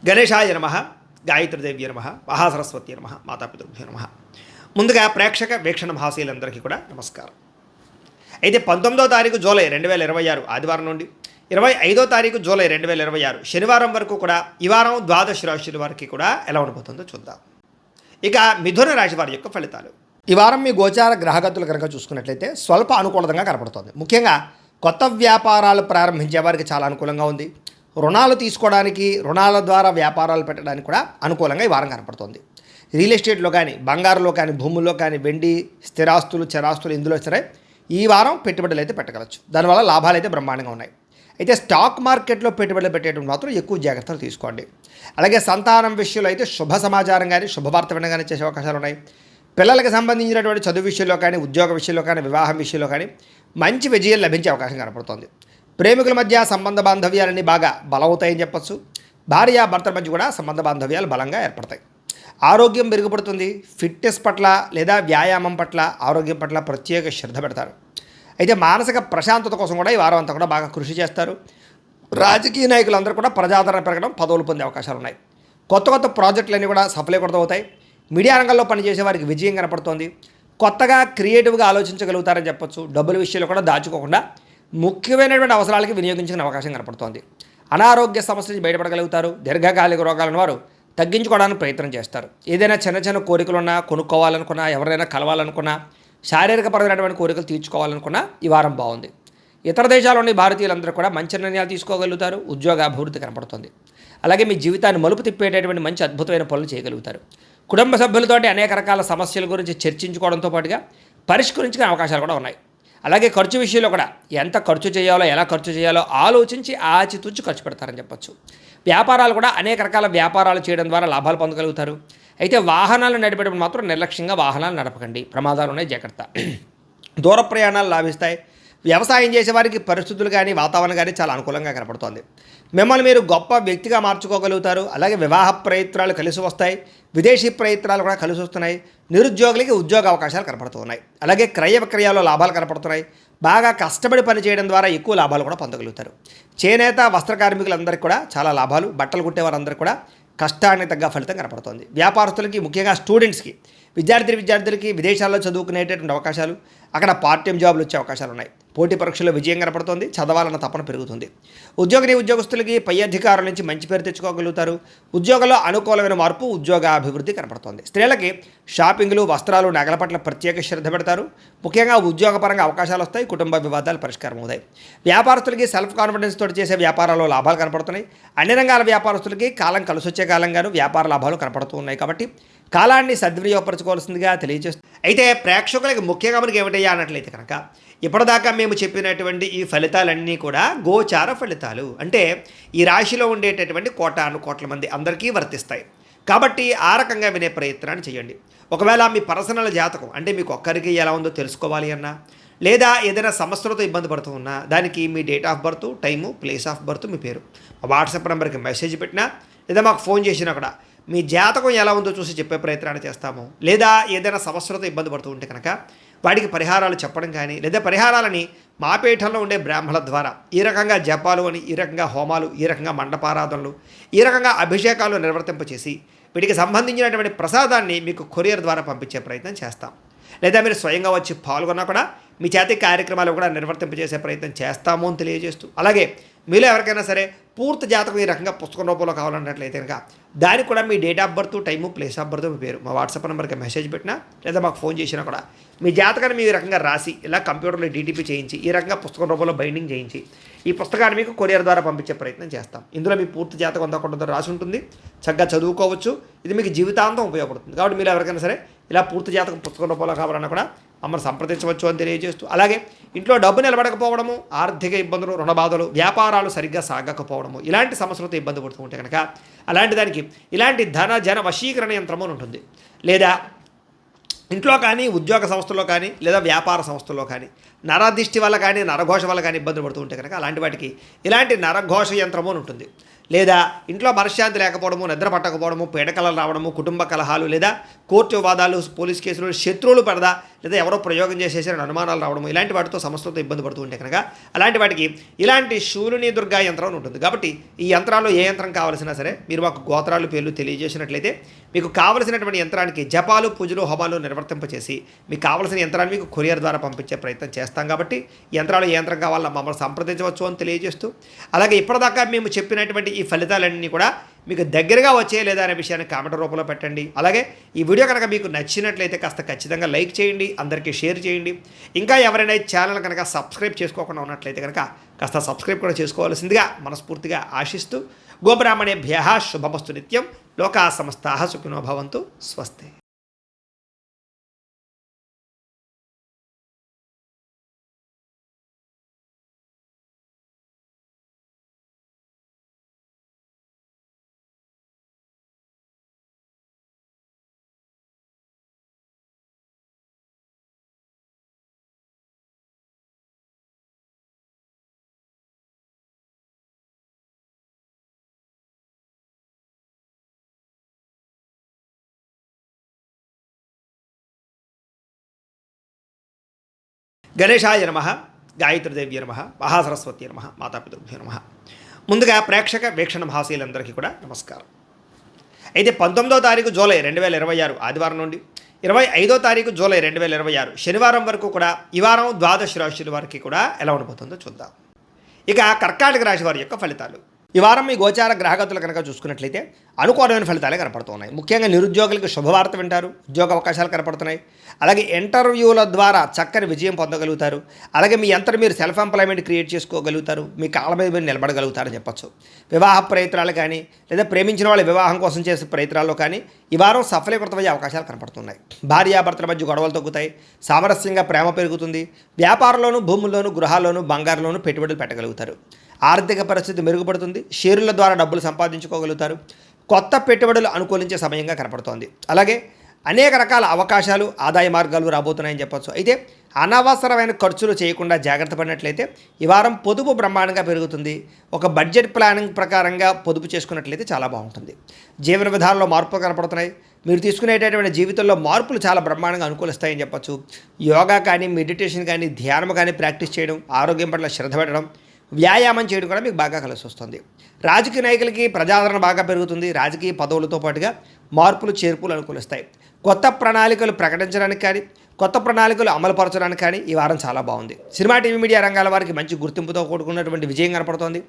గణేశాయ నమః, గాయత్రీదేవ్య నమః, మహాసరస్వతి నమః, మాతాపితృభ్యో నమః. ముందుగా ప్రేక్షక వీక్షణ మహాశీలందరికీ కూడా నమస్కారం. అయితే 19వ తారీఖు జూలై 2026 ఆదివారం నుండి 25వ తారీఖు జూలై 2026 శనివారం వరకు కూడా ఈ వారం ద్వాదశ రాశుల వారికి కూడా ఎలా ఉండబోతుందో చూద్దాం. ఇక మిథున రాశి వారి యొక్క ఫలితాలు. ఈ వారం మీ గోచార గ్రహగతులు కనుక చూసుకున్నట్లయితే స్వల్ప అనుకూలంగా కనపడుతుంది. ముఖ్యంగా కొత్త వ్యాపారాలు ప్రారంభించే వారికి చాలా అనుకూలంగా ఉంది. రుణాలు తీసుకోవడానికి, రుణాల ద్వారా వ్యాపారాలు పెట్టడానికి కూడా అనుకూలంగా ఈ వారం కనపడుతుంది. రియల్ ఎస్టేట్లో కానీ, బంగారులో కానీ, భూముల్లో కానీ, వెండి, స్థిరాస్తులు, చరాస్తులు ఇందులో సరే ఈ వారం పెట్టుబడులు అయితే పెట్టగలచ్చు. దానివల్ల లాభాలు అయితే బ్రహ్మాండంగా ఉన్నాయి. అయితే స్టాక్ మార్కెట్లో పెట్టుబడులు పెట్టేటప్పుడు మాత్రం ఎక్కువ జాగ్రత్తలు తీసుకోండి. అలాగే సంతానం విషయంలో అయితే శుభ సమాచారం కానీ, శుభవార్త వినగానే చేసే అవకాశాలు ఉన్నాయి. పిల్లలకు సంబంధించినటువంటి చదువు విషయంలో కానీ, ఉద్యోగ విషయంలో కానీ, వివాహం విషయంలో కానీ మంచి విజయం లభించే అవకాశం కనపడుతుంది. ప్రేమికుల మధ్య సంబంధ బాంధవ్యాలన్నీ బాగా బలవుతాయని చెప్పచ్చు. భార్యాభర్తల మధ్య కూడా సంబంధ బాంధవ్యాలు బలంగా ఏర్పడతాయి. ఆరోగ్యం మెరుగుపడుతుంది. ఫిట్నెస్ పట్ల లేదా వ్యాయామం పట్ల, ఆరోగ్యం పట్ల ప్రత్యేక శ్రద్ధ పెడతారు. అయితే మానసిక ప్రశాంతత కోసం కూడా ఈ వారం అంతా కూడా బాగా కృషి చేస్తారు. రాజకీయ నాయకులందరూ కూడా ప్రజాదరణ పెరగడం, పదవులు పొందే అవకాశాలు ఉన్నాయి. కొత్త కొత్త ప్రాజెక్టులన్నీ కూడా సఫలీకృతమవుతాయి. మీడియా రంగంలో పనిచేసే వారికి విజయం కనపడుతోంది. కొత్తగా క్రియేటివ్గా ఆలోచించగలుగుతారని చెప్పొచ్చు. డబ్బుల విషయంలో కూడా దాచుకోకుండా ముఖ్యమైనటువంటి అవసరాలకి వినియోగించుకునే అవకాశం కనపడుతోంది. అనారోగ్య సమస్య నుంచి బయటపడగలుగుతారు. దీర్ఘకాలిక రోగాలను వారు తగ్గించుకోవడానికి ప్రయత్నం చేస్తారు. ఏదైనా చిన్న చిన్న కోరికలున్నా, కొనుక్కోవాలనుకున్నా, ఎవరైనా కలవాలనుకున్నా, శారీరకపరమైనటువంటి కోరికలు తీర్చుకోవాలనుకున్నా ఈ వారం బాగుంది. ఇతర దేశాల్లోని భారతీయులందరూ కూడా మంచి నిర్ణయాలు తీసుకోగలుగుతారు. ఉద్యోగ అభివృద్ధి కనపడుతుంది. అలాగే మీ జీవితాన్ని మలుపు తిప్పేటటువంటి మంచి అద్భుతమైన పనులు చేయగలుగుతారు. కుటుంబ సభ్యులతోటి అనేక రకాల సమస్యల గురించి చర్చించుకోవడంతో పాటుగా పరిష్కరించుకునే అవకాశాలు కూడా ఉన్నాయి. అలాగే ఖర్చు విషయంలో కూడా ఎంత ఖర్చు చేయాలో, ఎలా ఖర్చు చేయాలో ఆలోచించి ఆచితూచి ఖర్చు పెడతారని చెప్పొచ్చు. వ్యాపారాలు కూడా అనేక రకాల వ్యాపారాలు చేయడం ద్వారా లాభాలు పొందగలుగుతారు. అయితే వాహనాలు నడిపేటప్పుడు మాత్రం నిర్లక్ష్యంగా వాహనాలు నడపకండి. ప్రమాదాలు ఉన్నాయి, జాగ్రత్త. దూర ప్రయాణాలు లాభిస్తాయి. వ్యవసాయం చేసేవారికి పరిస్థితులు కానీ, వాతావరణం కానీ చాలా అనుకూలంగా కనపడుతోంది. మిమ్మల్ని మీరు గొప్ప వ్యక్తిగా మార్చుకోగలుగుతారు. అలాగే వివాహ ప్రయత్నాలు కలిసి వస్తాయి. విదేశీ ప్రయత్నాలు కూడా కలిసి వస్తున్నాయి. నిరుద్యోగులకి ఉద్యోగ అవకాశాలు కనపడుతున్నాయి. అలాగే క్రయ విక్రయాల్లో లాభాలు కనపడుతున్నాయి. బాగా కష్టపడి పని చేయడం ద్వారా ఎక్కువ లాభాలు కూడా పొందగలుగుతారు. చేనేత వస్త్ర కార్మికులందరికీ కూడా చాలా లాభాలు. బట్టలు కుట్టేవారందరికీ కూడా కష్టానికి తగ్గ ఫలితం కనపడుతుంది. వ్యాపారస్తులకి, ముఖ్యంగా స్టూడెంట్స్కి, విద్యార్థులకి విదేశాల్లో చదువుకునేటటువంటి అవకాశాలు, అక్కడ పార్ట్ టైం జాబులు వచ్చే అవకాశాలు ఉన్నాయి. పోటీ పరీక్షల్లో విజయం కనపడుతుంది. చదవాలన్న తపన పెరుగుతుంది. ఉద్యోగస్తులకి పై అధికారుల నుంచి మంచి పేరు తెచ్చుకోగలుగుతారు. ఉద్యోగంలో అనుకూలమైన మార్పు, ఉద్యోగ అభివృద్ధి కనపడుతుంది. స్త్రీలకి షాపింగ్లు, వస్త్రాలు, నగల పట్ల ప్రత్యేక శ్రద్ధ పెడతారు. ముఖ్యంగా ఉద్యోగపరంగా అవకాశాలు వస్తాయి. కుటుంబ వివాదాలు పరిష్కారం అవుతాయి. వ్యాపారస్తులకి సెల్ఫ్ కాన్ఫిడెన్స్ తోటి చేసే వ్యాపారాల్లో లాభాలు కనపడుతున్నాయి. అన్ని రంగాల వ్యాపారస్తులకి కాలం కలిసి వచ్చే కాలంగాను వ్యాపార లాభాలు కనపడుతూ ఉన్నాయి. కాబట్టి కాలాన్ని సద్వినియోగపరచుకోవాల్సిందిగా తెలియజేస్తుంది. అయితే ప్రేక్షకులకి ముఖ్యంగా మనకి ఏమిటయ్యా అన్నట్లయితే కనుక, ఇప్పటిదాకా మేము చెప్పినటువంటి ఈ ఫలితాలన్నీ కూడా గోచార ఫలితాలు. అంటే ఈ రాశిలో ఉండేటటువంటి కోట్ల మంది అందరికీ వర్తిస్తాయి. కాబట్టి ఆ రకంగా వినే ప్రయత్నాన్ని చేయండి. ఒకవేళ మీ పర్సనల్ జాతకం అంటే మీకు ఒక్కరికి ఎలా ఉందో తెలుసుకోవాలి అన్నా, లేదా ఏదైనా సమస్యలతో ఇబ్బంది పడుతూ ఉన్నా, దానికి మీ date of birth, time, place of birth, మీ పేరు వాట్సాప్ నెంబర్కి మెసేజ్ పెట్టినా, లేదా మాకు ఫోన్ చేసినా కూడా మీ జాతకం ఎలా ఉందో చూసి చెప్పే ప్రయత్నాన్ని చేస్తాము. లేదా ఏదైనా సమస్యలతో ఇబ్బంది పడుతూ ఉంటే కనుక వాటికి పరిహారాలు చెప్పడం కానీ, లేదా పరిహారాలని మా పీఠంలో ఉండే బ్రాహ్మణుల ద్వారా ఈ రకంగా జపాలు అని, ఈ రకంగా హోమాలు, ఈ రకంగా మండపారాధనలు, ఈ రకంగా అభిషేకాలు నిర్వర్తింపచేసి వీటికి సంబంధించినటువంటి ప్రసాదాన్ని మీకు కొరియర్ ద్వారా పంపించే ప్రయత్నం చేస్తాం. లేదా మీరు స్వయంగా వచ్చి పాల్గొన్నా కూడా మీ చేతి కార్యక్రమాలు కూడా నిర్వర్తింపజేసే ప్రయత్నం చేస్తాము అని తెలియజేస్తూ, అలాగే మీలో ఎవరికైనా సరే పూర్తి జాతకం ఈ రకంగా పుస్తకం రూపంలో కావాలన్నట్లయితే కనుక దానికి కూడా మీ date of birth, time, place of birth, మీ పేరు మా వాట్సాప్ నెంబర్కి మెసేజ్ పెట్టినా, లేదా మాకు ఫోన్ చేసినా కూడా మీ జాతకాన్ని మీ రకంగా రాసి ఇలా కంప్యూటర్లో డీటీపీ చేయించి ఈ రకంగా పుస్తకం రూపంలో బైండింగ్ చేయించి ఈ పుస్తకాన్ని మీకు కొరియర్ ద్వారా పంపించే ప్రయత్నం చేస్తాం. ఇందులో మీ పూర్తి జాతకం అంతా రాసి ఉంటుంది. చక్కగా చదువుకోవచ్చు. ఇది మీకు జీవితాంతం ఉపయోగపడుతుంది. కాబట్టి మీరు ఎవరికైనా సరే ఇలా పూర్తి జాతకం పుస్తకం రూపంలో కావాలన్నా కూడా మమ్మల్ని సంప్రదించవచ్చు అని తెలియజేస్తూ, అలాగే ఇంట్లో డబ్బు నిలబడకపోవడము, ఆర్థిక ఇబ్బందులు, రుణబాధలు, వ్యాపారాలు సరిగ్గా సాగకపోవడము, ఇలాంటి సమస్యలతో ఇబ్బంది పడుతూ ఉంటే కనుక అలాంటి దానికి ఇలాంటి ధన జన వశీకరణ యంత్రము ఉంటుంది. లేదా ఇంట్లో కానీ, ఉద్యోగ సంస్థల్లో కానీ, లేదా వ్యాపార సంస్థల్లో కానీ నరదిష్టి వల్ల కానీ, నరఘోష వల్ల కానీ ఇబ్బంది పడుతూ ఉంటే కనుక అలాంటి వాటికి ఇలాంటి నరఘోష యంత్రము అని ఉంటుంది. లేదా ఇంట్లో మనశ్శాంతి లేకపోవడము, నిద్ర పట్టకపోవడము, పీడకలలు రావడము, కుటుంబ కలహాలు, లేదా కోర్టు వివాదాలు, పోలీస్ కేసులు, శత్రువులు పడదా, లేదా ఎవరో ప్రయోగం చేసేసారని అనుమానాలు రావడం ఇలాంటి వాటితో సమస్యలతో ఇబ్బంది పడుతూ ఉంటే కనుక అలాంటి వాటికి ఇలాంటి శూలిని దుర్గా యంత్రం ఉంటుంది. కాబట్టి ఈ యంత్రాల్లో ఏ యంత్రం కావాల్సినా సరే మీరు మాకు గోత్రాలు పేర్లు తెలియజేసినట్లయితే మీకు కావలసినటువంటి యంత్రానికి జపాలు పూజలు హోమాలు నిర్వర్తింపచేసి మీకు కావలసిన యంత్రాన్ని మీకు కొరియర్ ద్వారా పంపించే ప్రయత్నం చేస్తాం. కాబట్టి యంత్రాలు ఏ యంత్రం కావాలన్నా మమ్మల్ని సంప్రదించవచ్చు అని తెలియజేస్తూ, అలాగే ఇప్పటిదాకా మేము చెప్పినటువంటి ఈ ఫలితాలన్నీ కూడా మీకు దగ్గరగా వచ్చే లేదా అనే విషయాన్ని కామెంట్ రూపంలో పెట్టండి. అలాగే ఈ వీడియో కనుక మీకు నచ్చినట్లయితే కాస్త ఖచ్చితంగా లైక్ చేయండి, అందరికీ షేర్ చేయండి. ఇంకా ఎవరైనా ఈ ఛానల్ కనుక సబ్స్క్రైబ్ చేసుకోకుండా ఉన్నట్లయితే కనుక కాస్త సబ్స్క్రైబ్ కూడా చేసుకోవాల్సిందిగా మనస్ఫూర్తిగా ఆశిస్తూ, గోబ్రాహ్మణేభ్యః శుభమస్తు నిత్యం, లోకా సమస్తాః సుఖినో భవంతు, స్వస్తి. గణేశాయ నమః, గాయత్రీదేవ్య నమః, మహాసరస్వతి నమః, మాతాపితృభ్యో నమః. ముందుగా ప్రేక్షక వీక్షణ మహాశీలందరికీ కూడా నమస్కారం. అయితే 19వ తారీఖు జూలై 2026 ఆదివారం నుండి 25వ తారీఖు జూలై 2026 శనివారం వరకు కూడా ఈ వారం ద్వాదశ రాశుల వారికి కూడా ఎలా ఉండబోతుందో చూద్దాం. ఇక కర్కాటక రాశి వారి యొక్క ఫలితాలు. ఈ వారం మీ గోచార గ్రహగతులు కనుక చూసుకున్నట్లయితే అనుకూలమైన ఫలితాలే కనపడుతున్నాయి. ముఖ్యంగా నిరుద్యోగులకు శుభవార్త వింటారు, ఉద్యోగ అవకాశాలు కనపడుతున్నాయి. అలాగే ఇంటర్వ్యూల ద్వారా చక్కని విజయం పొందగలుగుతారు. అలాగే మీ అంతటి మీరు సెల్ఫ్ ఎంప్లాయ్మెంట్ క్రియేట్ చేసుకోగలుగుతారు, మీ కాళ్ళ మీద మీరు నిలబడగలుగుతారని చెప్పచ్చు. వివాహ ప్రయత్నాలు కానీ లేదా ప్రేమించిన వాళ్ళ వివాహం కోసం చేసే ప్రయత్నాల్లో కానీ ఈ వారం సఫలీకృతమయ్యే అవకాశాలు కనపడుతున్నాయి. భార్యాభర్తల మధ్య గొడవలు తగ్గుతాయి, సామరస్యంగా ప్రేమ పెరుగుతుంది. వ్యాపారంలోనూ, భూముల్లోనూ, గృహాల్లోనూ, బంగారంలోనూ పెట్టుబడులు పెట్టగలుగుతారు. ఆర్థిక పరిస్థితి మెరుగుపడుతుంది. షేర్ల ద్వారా డబ్బులు సంపాదించుకోగలుగుతారు. కొత్త పెట్టుబడులు అనుకూలించే సమయంగా కనపడుతోంది. అలాగే అనేక రకాల అవకాశాలు, ఆదాయ మార్గాలు రాబోతున్నాయని చెప్పచ్చు. అయితే అనవసరమైన ఖర్చులు చేయకుండా జాగ్రత్త పడినట్లయితే ఈ వారం పొదుపు బ్రహ్మాండంగా పెరుగుతుంది. ఒక బడ్జెట్ ప్లానింగ్ ప్రకారంగా పొదుపు చేసుకున్నట్లయితే చాలా బాగుంటుంది. జీవన విధానంలో మార్పులు కనపడుతున్నాయి. మీరు తీసుకునేటటువంటి జీవితంలో మార్పులు చాలా బ్రహ్మాండంగా అనుకూలిస్తాయని చెప్పచ్చు. యోగా కానీ, మెడిటేషన్ కానీ, ధ్యానం కానీ ప్రాక్టీస్ చేయడం, ఆరోగ్యం పట్ల శ్రద్ధ పెట్టడం, వ్యాయామం చేయడం కూడా మీకు బాగా కలిసి వస్తుంది. రాజకీయ నాయకులకి ప్రజాదరణ బాగా పెరుగుతుంది. రాజకీయ పదవులతో పాటుగా మార్పులు, చేర్పులు అనుకూలిస్తాయి. కొత్త ప్రణాళికలు ప్రకటించడానికి కానీ, కొత్త ప్రణాళికలు అమలుపరచడానికి కానీ ఈ వారం చాలా బాగుంది. సినిమా, టీవీ, మీడియా రంగాల వారికి మంచి గుర్తింపుతో కూడుకున్నటువంటి విజయం కనపడుతోంది.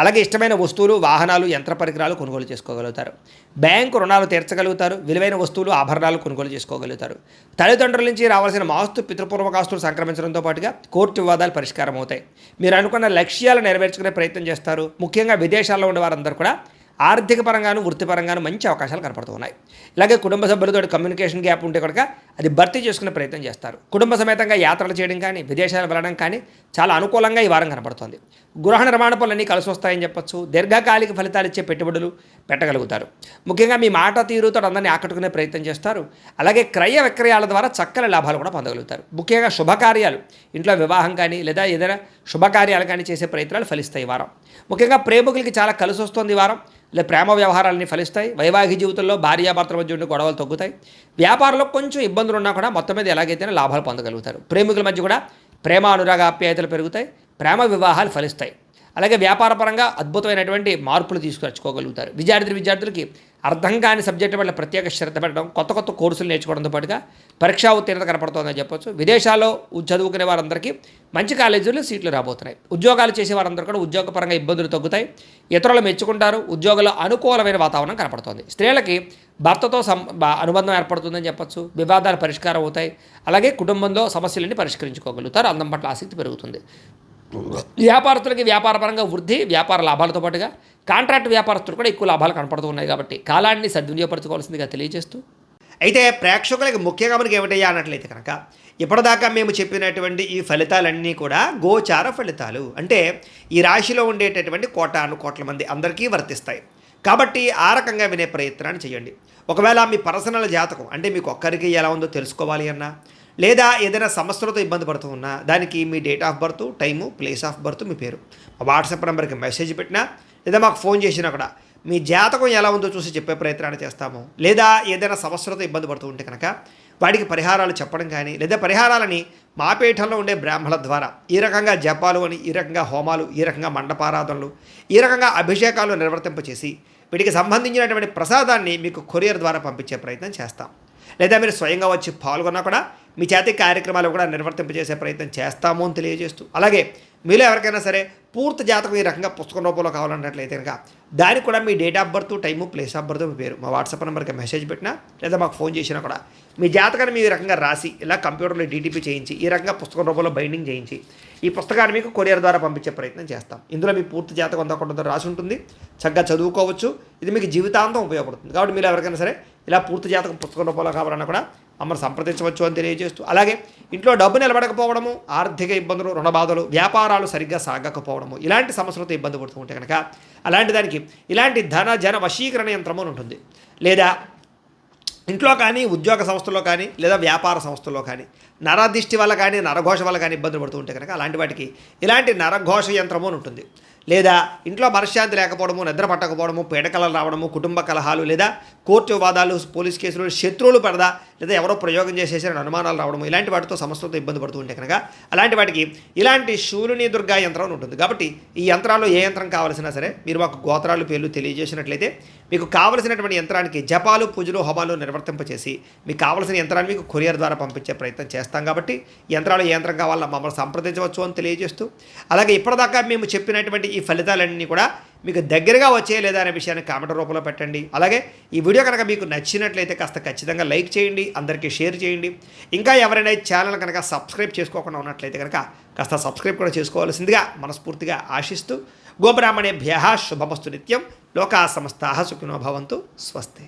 అలాగే ఇష్టమైన వస్తువులు, వాహనాలు, యంత్ర పరికరాలు కొనుగోలు చేసుకోగలుగుతారు. బ్యాంకు రుణాలు తీర్చగలుగుతారు. విలువైన వస్తువులు, ఆభరణాలు కొనుగోలు చేసుకోగలుగుతారు. తల్లిదండ్రుల నుంచి రావాల్సిన ఆస్తు, పితృపూర్వకాస్తులు సంక్రమించడంతో పాటుగా కోర్టు వివాదాలు పరిష్కారం అవుతాయి. మీరు అనుకున్న లక్ష్యాలు నెరవేర్చుకునే ప్రయత్నం చేస్తారు. ముఖ్యంగా విదేశాల్లో ఉండే వారందరూ కూడా ఆర్థిక పరంగాను, వృత్తిపరంగాను మంచి అవకాశాలు కనపడుతున్నాయి. ఇలాగే కుటుంబ సభ్యులతో కమ్యూనికేషన్ గ్యాప్ ఉంటే కనుక అది భర్తీ చేసుకునే ప్రయత్నం చేస్తారు. కుటుంబ సమేతంగా యాత్రలు చేయడం కానీ, విదేశాలు వెళ్ళడం కానీ చాలా అనుకూలంగా ఈ వారం కనపడుతోంది. గృహ నిర్మాణ పనులన్నీ కలిసి వస్తాయని చెప్పచ్చు. దీర్ఘకాలిక ఫలితాలు ఇచ్చే పెట్టుబడులు పెట్టగలుగుతారు. ముఖ్యంగా మీ మాట తీరుతో అందరినీ ఆకట్టుకునే ప్రయత్నం చేస్తారు. అలాగే క్రయ విక్రయాల ద్వారా చక్కని లాభాలు కూడా పొందగలుగుతారు. ముఖ్యంగా శుభకార్యాలు, ఇంట్లో వివాహం కానీ లేదా ఏదైనా శుభకార్యాలు కానీ చేసే ప్రయత్నాలు ఫలిస్తాయి ఈ వారం. ముఖ్యంగా ప్రేమికులకి చాలా కలిసి వస్తుంది ఈ వారం. లేదా ప్రేమ వ్యవహారాలన్నీ ఫలిస్తాయి. వైవాహిక జీవితంలో భార్యాభర్తల మధ్య ఉండే గొడవలు తగ్గుతాయి. వ్యాపారంలో కొంచెం ఇబ్బందులు ఉన్నా కూడా మొత్తం మీద ఎలాగైతేనే లాభాలు పొందగలుగుతారు. ప్రేమికుల మధ్య కూడా ప్రేమ, అనురాగ, ఆప్యాయతలు పెరుగుతాయి. ప్రేమ వివాహాలు ఫలిస్తాయి. అలాగే వ్యాపారపరంగా అద్భుతమైనటువంటి మార్పులు తీసుకొచ్చుకోగలుగుతారు. విద్యార్థులకి అర్థం కాని సబ్జెక్టు వల్ల ప్రత్యేక శ్రద్ధ పెట్టడం, కొత్త కొత్త కోర్సులు నేర్చుకోవడంతో పాటుగా పరీక్షా ఉత్తీర్ణత కనపడుతుందని చెప్పొచ్చు. విదేశాల్లో చదువుకునే వారందరికీ మంచి కాలేజీల్లో సీట్లు రాబోతున్నాయి. ఉద్యోగాలు చేసే వారందరూ కూడా ఉద్యోగపరంగా ఇబ్బందులు తగ్గుతాయి. ఇతరులు మెచ్చుకుంటారు. ఉద్యోగంలో అనుకూలమైన వాతావరణం కనపడుతుంది. స్త్రీలకి భర్తతో అనుబంధం ఏర్పడుతుందని చెప్పొచ్చు. వివాదాలు పరిష్కారం అవుతాయి. అలాగే కుటుంబంలో సమస్యలన్నీ పరిష్కరించుకోగలుగుతారు. అందం పట్ల ఆసక్తి పెరుగుతుంది. వ్యాపారస్తులకి వ్యాపారపరంగా వృద్ధి, వ్యాపార లాభాలతో పాటుగా కాంట్రాక్ట్ వ్యాపారస్తులు కూడా ఎక్కువ లాభాలు కనపడుతూ ఉన్నాయి. కాబట్టి కాలాన్ని సద్వినియోగపరచుకోవాల్సిందిగా తెలియజేస్తూ, అయితే ప్రేక్షకులకి ముఖ్యంగా మనకి ఏమిటయ్యా అన్నట్లయితే కనుక ఇప్పటిదాకా మేము చెప్పినటువంటి ఈ ఫలితాలన్నీ కూడా గోచార ఫలితాలు. అంటే ఈ రాశిలో ఉండేటటువంటి కోట్ల మంది అందరికీ వర్తిస్తాయి. కాబట్టి ఆ రకంగా వినే ప్రయత్నాన్ని చేయండి. ఒకవేళ మీ పర్సనల్ జాతకం అంటే మీకు ఒక్కరికి ఎలా ఉందో తెలుసుకోవాలి అన్నా, లేదా ఏదైనా సమస్యలతో ఇబ్బంది పడుతూ ఉన్నా దానికి మీ date of birth, time, place of birth, మీ పేరు మా వాట్సాప్ నెంబర్కి మెసేజ్ పెట్టినా లేదా మాకు ఫోన్ చేసినా కూడా మీ జాతకం ఎలా ఉందో చూసి చెప్పే ప్రయత్నాన్ని చేస్తాము. లేదా ఏదైనా సమస్యలతో ఇబ్బంది పడుతూ ఉంటే కనుక వాటికి పరిహారాలు చెప్పడం కానీ లేదా పరిహారాలని మా పీఠంలో ఉండే బ్రాహ్మణుల ద్వారా ఈ రకంగా జపాలు అని, ఈ రకంగా హోమాలు, ఈ రకంగా మండపారాధనలు, ఈ రకంగా అభిషేకాలు నిర్వర్తింపచేసి వీటికి సంబంధించినటువంటి ప్రసాదాన్ని మీకు కొరియర్ ద్వారా పంపించే ప్రయత్నం చేస్తాం. లేదా మీరు స్వయంగా వచ్చి పాల్గొన్నా కూడా మీ చేతి కార్యక్రమాలు కూడా నిర్వర్తింపజేసే ప్రయత్నం చేస్తాము అని తెలియజేస్తూ, అలాగే మీలో ఎవరికైనా సరే పూర్తి జాతకం ఈ రకంగా పుస్తకం రూపంలో కావాలన్నట్లయితే కనుక దానికి కూడా మీ date of birth, time, place of birth, మీ పేరు మా వాట్సాప్ నెంబర్కి మెసేజ్ పెట్టినా లేదా మాకు ఫోన్ చేసినా కూడా మీ జాతకాన్ని మీ రకంగా రాసి ఇలా కంప్యూటర్లో డీటీపీ చేయించి ఈ రకంగా పుస్తకం రూపంలో బైండింగ్ చేయించి ఈ పుస్తకాన్ని మీకు కొరియర్ ద్వారా పంపించే ప్రయత్నం చేస్తాం. ఇందులో మీ పూర్తి జాతకం అంతా కూడా రాసి ఉంటుంది, చక్కగా చదువుకోవచ్చు. ఇది మీకు జీవితాంతం ఉపయోగపడుతుంది. కాబట్టి మీరు ఎవరికైనా సరే ఇలా పూర్తి జాతకం పుస్తకం రూపంలో కావాలన్నా కూడా మమ్మల్ని సంప్రదించవచ్చు అని తెలియజేస్తూ, అలాగే ఇంట్లో డబ్బు నిలబడకపోవడము, ఆర్థిక ఇబ్బందులు, రుణ బాధలు, వ్యాపారాలు సరిగ్గా సాగకపోవడము, ఇలాంటి సమస్యలతో ఇబ్బంది పడుతూ ఉంటే కనుక అలాంటి దానికి ఇలాంటి ధన జన వశీకరణ యంత్రము అని ఉంటుంది. లేదా ఇంట్లో కానీ, ఉద్యోగ సంస్థల్లో కానీ, లేదా వ్యాపార సంస్థల్లో కానీ నరదిష్టి వల్ల కానీ, నరఘోష వల్ల కానీ ఇబ్బందులు పడుతూ ఉంటే కనుక అలాంటి వాటికి ఇలాంటి నరఘోష యంత్రము అని ఉంటుంది. లేదా ఇంట్లో మనశ్శాంతి లేకపోవడము, నిద్ర పట్టకపోవడము, పీడకలలు రావడము, కుటుంబ కలహాలు, లేదా కోర్టు వివాదాలు, పోలీస్ కేసులు, శత్రువులు పడదా, లేదా ఎవరో ప్రయోగం చేసేసిన అనుమానాలు రావడము, ఇలాంటి వాటితో సమస్యలతో ఇబ్బంది పడుతూ ఉంటే కనుక అలాంటి వాటికి ఇలాంటి శూలిని దుర్గా యంత్రం అని ఉంటుంది. కాబట్టి ఈ యంత్రాల్లో ఏ యంత్రం కావాల్సినా సరే మీరు మాకు గోత్రాలు, పేర్లు తెలియజేసినట్లయితే మీకు కావలసినటువంటి యంత్రానికి జపాలు, పూజలు, హోమాలు నిర్వర్తింపచేసి మీకు కావలసిన యంత్రాన్ని మీకు కొరియర్ ద్వారా పంపించే ప్రయత్నం చేస్తాం. కాబట్టి యంత్రాలు ఏ యంత్రం కావాలో మమ్మల్ని సంప్రదించవచ్చు అని తెలియజేస్తూ, అలాగే ఇప్పటిదాకా మేము చెప్పినటువంటి ఈ ఫలితాలన్నీ కూడా మీకు దగ్గరగా వచ్చే లేదా అనే విషయాన్ని కామెంట్ రూపంలో పెట్టండి. అలాగే ఈ వీడియో కనుక మీకు నచ్చినట్లయితే కాస్త ఖచ్చితంగా లైక్ చేయండి, అందరికీ షేర్ చేయండి. ఇంకా ఎవరైనా ఛానల్ కనుక సబ్స్క్రైబ్ చేసుకోకుండా ఉన్నట్లయితే కనుక కాస్త సబ్స్క్రైబ్ కూడా చేసుకోవాల్సిందిగా మనస్ఫూర్తిగా ఆశిస్తూ, గోబ్రాహ్మణేభ్యః శుభమస్తు నిత్యం. లోకా సమస్తాః సుఖినో భవంతు. స్వస్తి.